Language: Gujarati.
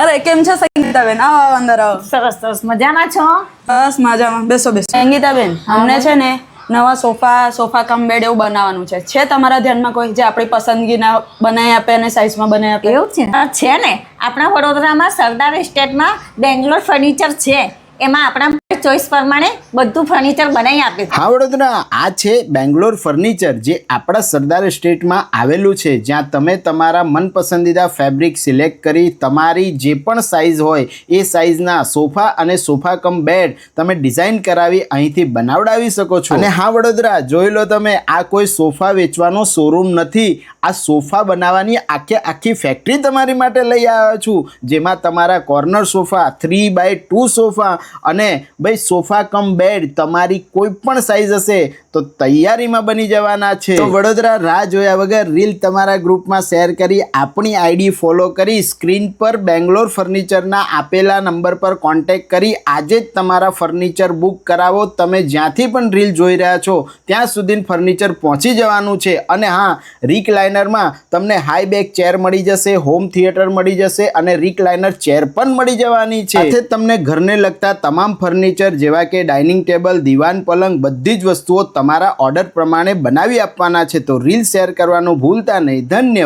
અરે કેમ છો સંગીતાબેન? આવો અંદર આવો. સરસ સરસ મજામાં છો? બસ મજામાં. બેસો બેસો. સંગીતાબેન, અમને છે ને નવા સોફા કમ બેડ એવું બનાવવાનું છે તમારા ધ્યાનમાં કોઈ જે આપણી પસંદગીના બનાવી આપે અને સાઇઝમાં બનાવી આપે? એવું છે? છે ને, આપણા વડોદરામાં સરદાર એસ્ટેટમાં બેંગ્લોર ફર્નિચર છે. એમાં આપણા ચોઈસ પ્રમાણે બધું ફર્નિચર બનાવી આપે છે. હા વડોદરા, આ છે બેંગ્લોર ફર્નિચર જે આપણા સરદાર એસ્ટેટમાં આવેલું છે, જ્યાં તમે તમારા મનપસંદીદા ફેબ્રિક સિલેક્ટ કરી તમારી જે પણ સાઇઝ હોય એ સાઇઝના સોફા અને સોફા કમ બેડ તમે ડિઝાઇન કરાવી અહીંથી બનાવડાવી શકો છો. અને હા વડોદરા, જોઈ લો તમે, આ કોઈ સોફા વેચવાનો શોરૂમ નથી. આ સોફા બનાવવાની આખી ફેક્ટરી તમારી માટે લઈ આવ્યો છું, જેમાં તમારા કોર્નર સોફા, 3x2 સોફા અને ભાઈ સોફા કમ બેડ તમારી કોઈ પણ સાઇઝ હશે તો તૈયારીમાં બની જવાના છે. તો વડોદરા, રાહ જોયા વગર રીલ તમારા ગ્રુપમાં શેર કરી આપણી આઈડી ફોલો કરી સ્ક્રીન પર બેંગ્લોર ફર્નિચરના આપેલા નંબર પર કોન્ટેક્ટ કરી આજે જ તમારા ફર્નિચર બુક કરાવો. તમે જ્યાંથી પણ રીલ જોઈ રહ્યા છો ત્યાં સુધી ફર્નિચર પહોંચી જવાનું છે. અને હા, રિકલાઇનરમાં તમને હાઈ બેક ચેર મળી જશે, હોમ થિયેટર મળી જશે અને રિકલાઇનર ચેર પણ મળી જવાની છે. સાથે તમને ઘરને લગતા તમામ ફર્નિચર જેવા કે ડાઇનિંગ ટેબલ, દીવાન, પલંગ બધી જ વસ્તુઓ તમારા ઓર્ડર પ્રમાણે બનાવી આપવાના છે. તો રીલ શેર કરવાનું ભૂલતા નહીં. ધન્યવાદ.